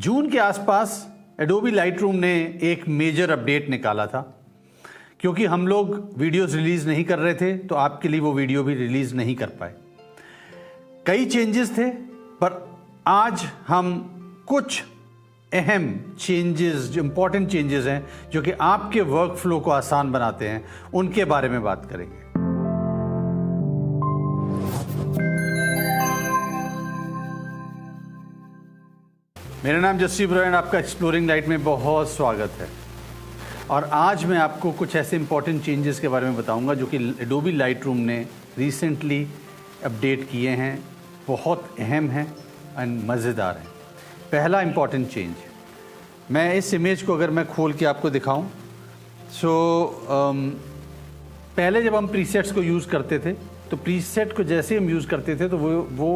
जून के आसपास Adobe Lightroom ने एक मेजर अपडेट निकाला था। क्योंकि हम लोग वीडियोस रिलीज़ नहीं कर रहे थे तो आपके लिए वो वीडियो भी रिलीज़ नहीं कर पाए। कई चेंजेस थे, पर आज हम कुछ अहम चेंजेस, जो इम्पोर्टेंट चेंजेस हैं, जो कि आपके वर्क फ्लो को आसान बनाते हैं, उनके बारे में बात करेंगे। मेरा नाम जस्सी ब्रायन, आपका एक्सप्लोरिंग लाइट में बहुत स्वागत है। और आज मैं आपको कुछ ऐसे इंपॉर्टेंट चेंजेस के बारे में बताऊंगा जो कि एडोबी लाइटरूम ने रिसेंटली अपडेट किए हैं, बहुत अहम हैं एंड मज़ेदार हैं। पहला इंपॉर्टेंट चेंज, मैं इस इमेज को अगर मैं खोल के आपको दिखाऊं, पहले जब हम प्रीसेट्स को यूज़ करते थे तो प्रीसेट को जैसे हम यूज़ करते थे तो वो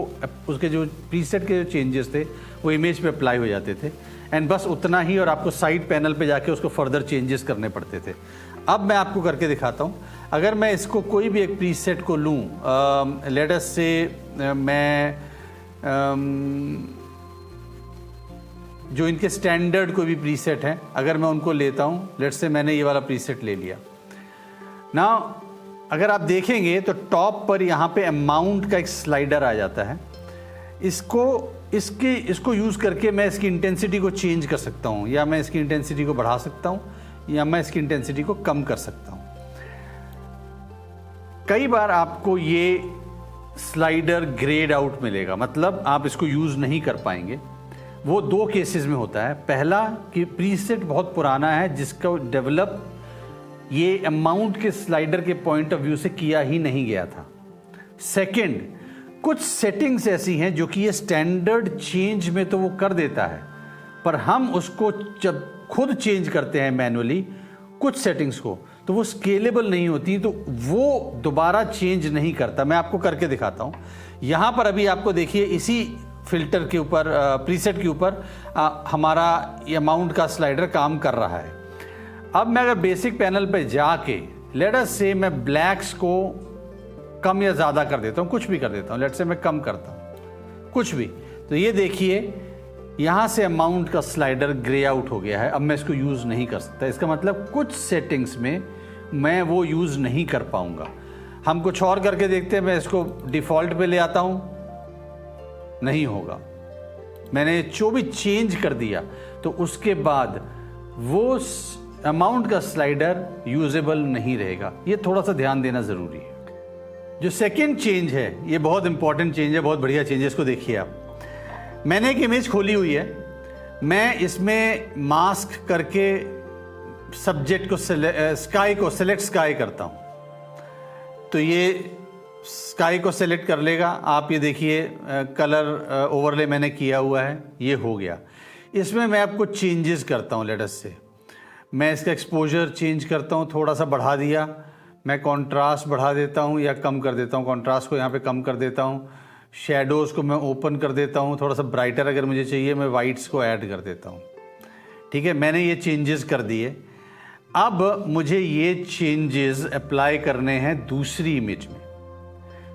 उसके जो प्रीसेट के जो चेंजेस थे वो इमेज पे अप्लाई हो जाते थे एंड बस उतना ही, और आपको साइड पैनल पे जाके उसको फर्दर चेंजेस करने पड़ते थे। अब मैं आपको करके दिखाता हूँ। अगर मैं इसको कोई भी एक प्रीसेट को लूँ, लेट अस से मैं जो इनके स्टैंडर्ड कोई भी प्रीसेट हैं, अगर मैं उनको लेता हूँ, लेट्स से मैंने ये वाला प्रीसेट ले लिया ना। अगर आप देखेंगे तो टॉप पर यहाँ पे अमाउंट का एक स्लाइडर आ जाता है। इसको यूज़ करके मैं इसकी इंटेंसिटी को चेंज कर सकता हूँ, या मैं इसकी इंटेंसिटी को बढ़ा सकता हूँ, या मैं इसकी इंटेंसिटी को कम कर सकता हूँ। कई बार आपको ये स्लाइडर ग्रेड आउट मिलेगा, मतलब आप इसको यूज़ नहीं कर पाएंगे। वो दो केसेस में होता है। पहला कि प्रीसेट बहुत पुराना है, जिसका डेवलप ये अमाउंट के स्लाइडर के पॉइंट ऑफ व्यू से किया ही नहीं गया था। सेकंड, कुछ सेटिंग्स ऐसी हैं जो कि ये स्टैंडर्ड चेंज में तो वो कर देता है, पर हम उसको जब खुद चेंज करते हैं मैनुअली कुछ सेटिंग्स को, तो वो स्केलेबल नहीं होती, तो वो दोबारा चेंज नहीं करता। मैं आपको करके दिखाता हूँ। यहाँ पर अभी आपको देखिए, इसी फिल्टर के ऊपर, प्रीसेट के ऊपर हमारा ये अमाउंट का स्लाइडर काम कर रहा है। अब मैं अगर बेसिक पैनल पे जाके लेट अस से मैं ब्लैक्स को कम या ज़्यादा कर देता हूँ, कुछ भी कर देता हूँ, लेट से मैं कम करता हूँ कुछ भी, तो ये देखिए यहाँ से अमाउंट का स्लाइडर ग्रे आउट हो गया है। अब मैं इसको यूज़ नहीं कर सकता। इसका मतलब कुछ सेटिंग्स में मैं वो यूज़ नहीं कर पाऊँगा। हम कुछ और करके देखते हैं। मैं इसको डिफ़ॉल्ट पे ले आता हूँ, नहीं होगा। मैंने जो भी चेंज कर दिया तो उसके बाद वो अमाउंट का स्लाइडर यूजेबल नहीं रहेगा। ये थोड़ा सा ध्यान देना ज़रूरी है। जो सेकेंड चेंज है, ये बहुत इंपॉर्टेंट चेंज है, बहुत बढ़िया चेंज है। इसको देखिए आप। मैंने एक इमेज खोली हुई है, मैं इसमें मास्क करके सब्जेक्ट को सेलेक्ट स्काई करता हूँ, तो ये स्काई को सेलेक्ट कर लेगा। आप ये देखिए, कलर ओवरले मैंने किया हुआ है, ये हो गया। इसमें मैं आपको चेंजेस करता हूँ। लेट अस से मैं इसका एक्सपोजर चेंज करता हूँ, थोड़ा सा बढ़ा दिया। मैं कॉन्ट्रास्ट बढ़ा देता हूँ या कम कर देता हूँ। कॉन्ट्रास्ट को यहाँ पे कम कर देता हूँ। शेडोज़ को मैं ओपन कर देता हूँ, थोड़ा सा ब्राइटर अगर मुझे चाहिए मैं वाइट्स को ऐड कर देता हूँ। ठीक है, मैंने ये चेंजेस कर दिए। अब मुझे ये चेंजेस अप्लाई करने हैं दूसरी इमेज में।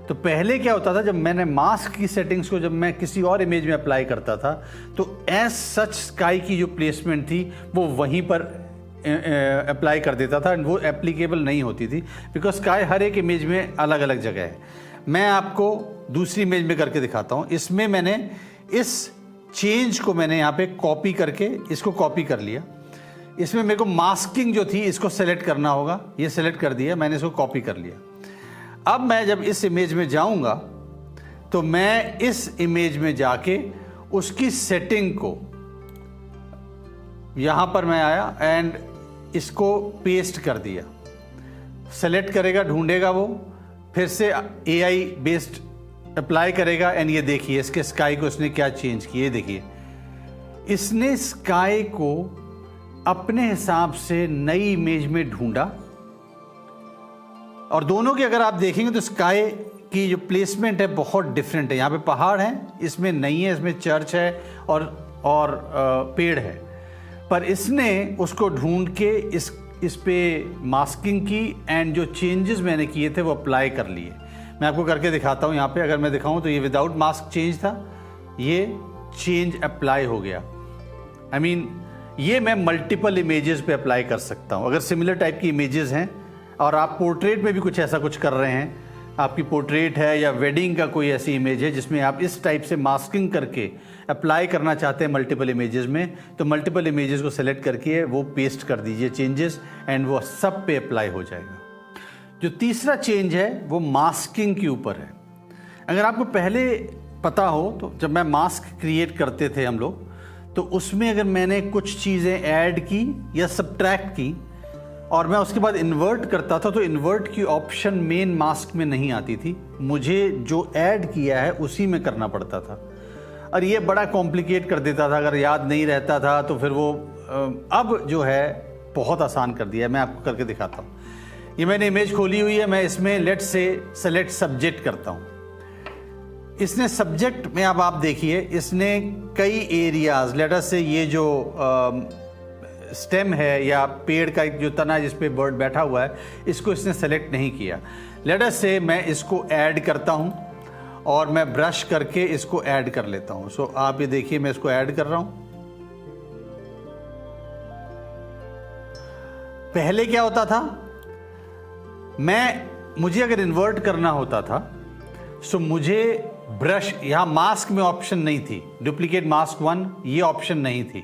तो पहले क्या होता था, जब मैंने मास्क की सेटिंग्स को जब मैं किसी और इमेज में अप्लाई करता था तो एज सच स्काई की जो प्लेसमेंट थी वो वहीं पर अप्लाई कर देता था, वो एप्लीकेबल नहीं होती थी, बिकॉज स्काई हर एक इमेज में अलग अलग जगह है। मैं आपको दूसरी इमेज में करके दिखाता हूँ। इसमें मैंने इस चेंज को मैंने यहाँ पे कॉपी करके इसको कॉपी कर लिया। इसमें मेरे को मास्किंग जो थी इसको सेलेक्ट करना होगा, ये सेलेक्ट कर दिया मैंने, इसको कॉपी कर लिया। अब मैं जब इस इमेज में जाऊंगा तो मैं इस इमेज में जाके उसकी सेटिंग को, यहां पर मैं आया एंड इसको पेस्ट कर दिया। सेलेक्ट करेगा, ढूंढेगा, वो फिर से एआई बेस्ड अप्लाई करेगा एंड ये देखिए इसके स्काई को इसने क्या चेंज किया। देखिए इसने स्काई को अपने हिसाब से नई इमेज में ढूंढा, और दोनों की अगर आप देखेंगे तो स्काई की जो प्लेसमेंट है बहुत डिफरेंट है। यहाँ पे पहाड़ हैं, इसमें नहीं है, इसमें चर्च है और पेड़ है, पर इसने उसको ढूंढ के इस पे मास्किंग की एंड जो चेंजेस मैंने किए थे वो अप्लाई कर लिए। मैं आपको करके दिखाता हूँ। यहाँ पे अगर मैं दिखाऊँ तो ये विदाउट मास्क चेंज था, ये चेंज अप्लाई हो गया। आई मीन ये मैं मल्टीपल इमेजेस पे अप्लाई कर सकता हूँ। अगर सिमिलर टाइप की इमेजेस हैं और आप पोर्ट्रेट में भी कुछ ऐसा कुछ कर रहे हैं, आपकी पोर्ट्रेट है या वेडिंग का कोई ऐसी इमेज है जिसमें आप इस टाइप से मास्किंग करके अप्लाई करना चाहते हैं मल्टीपल इमेजेस में, तो मल्टीपल इमेजेस को सेलेक्ट करके वो पेस्ट कर दीजिए चेंजेस एंड वो सब पे अप्लाई हो जाएगा। जो तीसरा चेंज है वो मास्किंग के ऊपर है। अगर आपको पहले पता हो तो जब मैं मास्क क्रिएट करते थे हम लोग, तो उसमें अगर मैंने कुछ चीज़ें ऐड की या सब्ट्रैक्ट की और मैं उसके बाद इन्वर्ट करता था, तो इन्वर्ट की ऑप्शन मेन मास्क में नहीं आती थी, मुझे जो ऐड किया है उसी में करना पड़ता था और ये बड़ा कॉम्प्लिकेट कर देता था। अगर याद नहीं रहता था तो फिर वो अब जो है बहुत आसान कर दिया है। मैं आपको करके दिखाता हूँ। ये मैंने इमेज खोली हुई है, मैं इसमें लेट्स से सेलेक्ट सब्जेक्ट करता हूँ। इसने सब्जेक्ट में अब आप देखिए इसने कई एरियाज, लेट अस से ये जो स्टेम है या पेड़ का जो तना जिस पे बर्ड बैठा हुआ है, इसको इसने सेलेक्ट नहीं किया। लेट अस से मैं इसको ऐड करता हूँ और मैं ब्रश करके इसको ऐड कर लेता हूँ। सो आप ये देखिए मैं इसको ऐड कर रहा हूँ। पहले क्या होता था, मुझे अगर इन्वर्ट करना होता था सो मुझे ब्रश, यहाँ मास्क में ऑप्शन नहीं थी, डुप्लीकेट मास्क 1 ये ऑप्शन नहीं थी।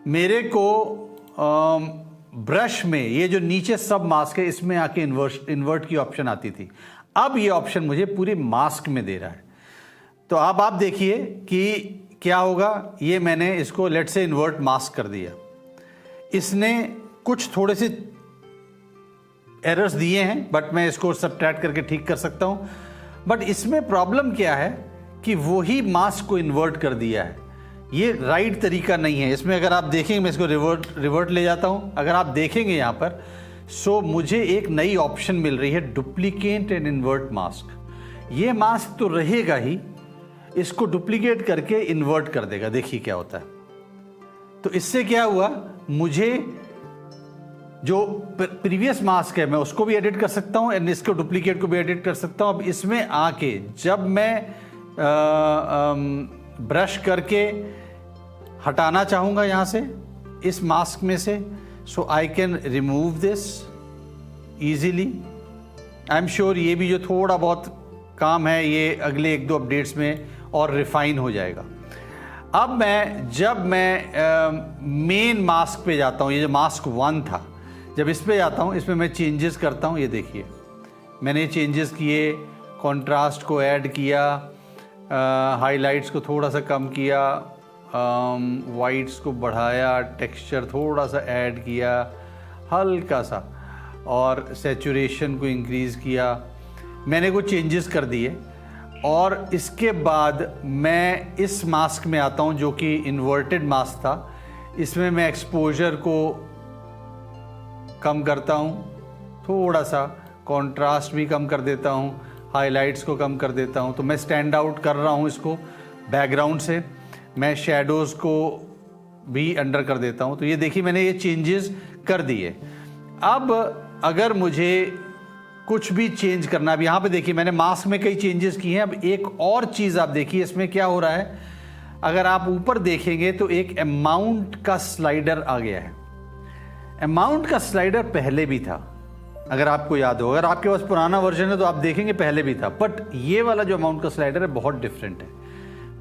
मेरे को ब्रश में ये जो नीचे सब मास्क है इसमें आके इन्वर्ट की ऑप्शन आती थी। अब ये ऑप्शन मुझे पूरे मास्क में दे रहा है। तो अब आप देखिए कि क्या होगा। ये मैंने इसको लेट से इन्वर्ट मास्क कर दिया, इसने कुछ थोड़े से एरर्स दिए हैं बट मैं इसको सब्ट्रैक्ट करके ठीक कर सकता हूं। बट इसमें प्रॉब्लम क्या है कि वही मास्क को इन्वर्ट कर दिया है। ये राइट तरीका नहीं है। इसमें अगर आप देखेंगे, मैं इसको रिवर्ट ले जाता हूं, अगर आप देखेंगे यहां पर, सो मुझे एक नई ऑप्शन मिल रही है, डुप्लीकेट एंड इन्वर्ट मास्क। ये मास्क तो रहेगा ही, इसको डुप्लीकेट करके इन्वर्ट कर देगा। देखिए क्या होता है। तो इससे क्या हुआ, मुझे जो प्रीवियस मास्क है मैं उसको भी एडिट कर सकता हूं एंड इसको डुप्लीकेट को भी एडिट कर सकता हूं। अब इसमें आके जब मैं ब्रश करके हटाना चाहूंगा यहां से इस मास्क में से, so I can remove this easily. I am sure ये भी जो थोड़ा बहुत काम है ये अगले 1-2 अपडेट्स में और रिफाइन हो जाएगा। अब जब मैं मेन मास्क पे जाता हूँ, ये जो मास्क 1 था, जब इस पे जाता हूँ, इसमें मैं चेंजेस करता हूँ। ये देखिए मैंने चेंजेस किए, कंट्रास्ट को ऐड किया, हाइलाइट्स को थोड़ा सा कम किया, वाइट्स को बढ़ाया, टेक्सचर थोड़ा सा ऐड किया हल्का सा, और सैचुरेशन को इंक्रीज़ किया। मैंने कुछ चेंजेस कर दिए और इसके बाद मैं इस मास्क में आता हूँ जो कि इन्वर्टेड मास्क था। इसमें मैं एक्सपोजर को कम करता हूँ, थोड़ा सा कंट्रास्ट भी कम कर देता हूँ, हाइलाइट्स को कम कर देता हूँ। तो मैं स्टैंड आउट कर रहा हूँ इसको बैकग्राउंड से। मैं शैडोज़ को भी अंडर कर देता हूँ। तो ये देखिए मैंने ये चेंजेस कर दिए। अब अगर मुझे कुछ भी चेंज करना, अब यहाँ पे देखिए मैंने मास्क में कई चेंजेस किए हैं। अब एक और चीज़ आप देखिए इसमें क्या हो रहा है। अगर आप ऊपर देखेंगे तो एक अमाउंट का स्लाइडर आ गया है। अमाउंट का स्लाइडर पहले भी था, अगर आपको याद हो। अगर आपके पास पुराना वर्जन है तो आप देखेंगे पहले भी था, बट ये वाला जो अमाउंट का स्लाइडर है बहुत डिफरेंट है।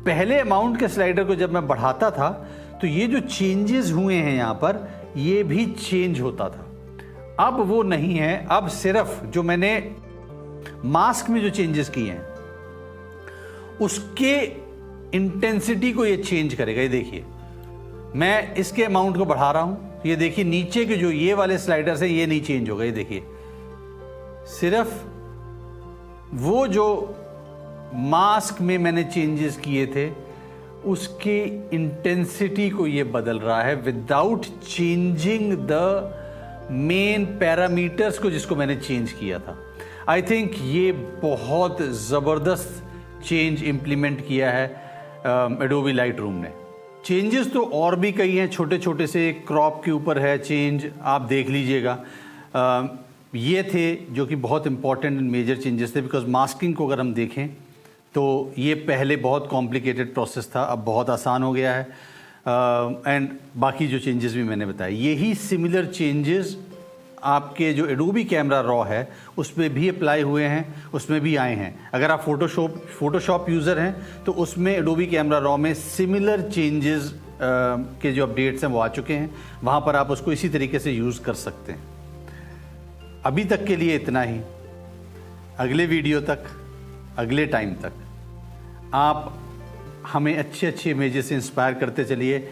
पहले अमाउंट के स्लाइडर को जब मैं बढ़ाता था तो ये जो चेंजेस हुए हैं यहाँ पर, ये भी चेंज होता था। अब वो नहीं है। अब सिर्फ जो मैंने मास्क में जो चेंजेस किए हैं उसके इंटेंसिटी को ये चेंज करेगा। ये देखिए मैं इसके अमाउंट को बढ़ा रहा हूं, ये देखिए नीचे के जो ये वाले स्लाइडर्स हैं ये नहीं चेंज होगा। ये देखिए सिर्फ वो जो मास्क में मैंने चेंजेस किए थे उसकी इंटेंसिटी को ये बदल रहा है without changing the main parameters को जिसको मैंने चेंज किया था। आई थिंक ये बहुत ज़बरदस्त चेंज इम्प्लीमेंट किया है एडोबी लाइटरूम ने। चेंजेस तो और भी कई हैं, छोटे छोटे से। क्रॉप के ऊपर है चेंज, आप देख लीजिएगा। ये थे जो कि बहुत इंपॉर्टेंट मेजर चेंजेस थे, बिकॉज मास्किंग को अगर हम देखें तो ये पहले बहुत कॉम्प्लिकेटेड प्रोसेस था, अब बहुत आसान हो गया है। एंड बाकी जो चेंजेस भी मैंने बताए, यही सिमिलर चेंजेस आपके जो एडोबी कैमरा रॉ है उसमें भी अप्लाई हुए हैं, उसमें भी आए हैं। अगर आप फोटोशॉप यूज़र हैं तो उसमें एडोबी कैमरा रॉ में सिमिलर चेंजेस के जो अपडेट्स हैं वो आ चुके हैं, वहाँ पर आप उसको इसी तरीके से यूज़ कर सकते हैं। अभी तक के लिए इतना ही। अगले वीडियो तक, अगले टाइम तक आप हमें अच्छे अच्छे इमेजेस से इंस्पायर करते चलिए।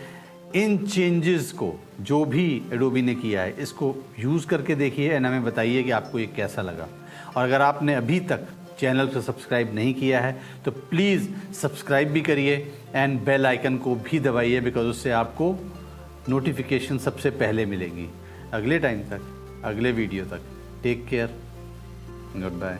इन चेंजेस को जो भी एडोबी ने किया है इसको यूज़ करके देखिए एंड हमें बताइए कि आपको ये कैसा लगा। और अगर आपने अभी तक चैनल को सब्सक्राइब नहीं किया है तो प्लीज़ सब्सक्राइब भी करिए एंड बेल आइकन को भी दबाइए, बिकॉज उससे आपको नोटिफिकेशन सबसे पहले मिलेंगी। अगले टाइम तक, अगले वीडियो तक, टेक केयर, गुड बाय।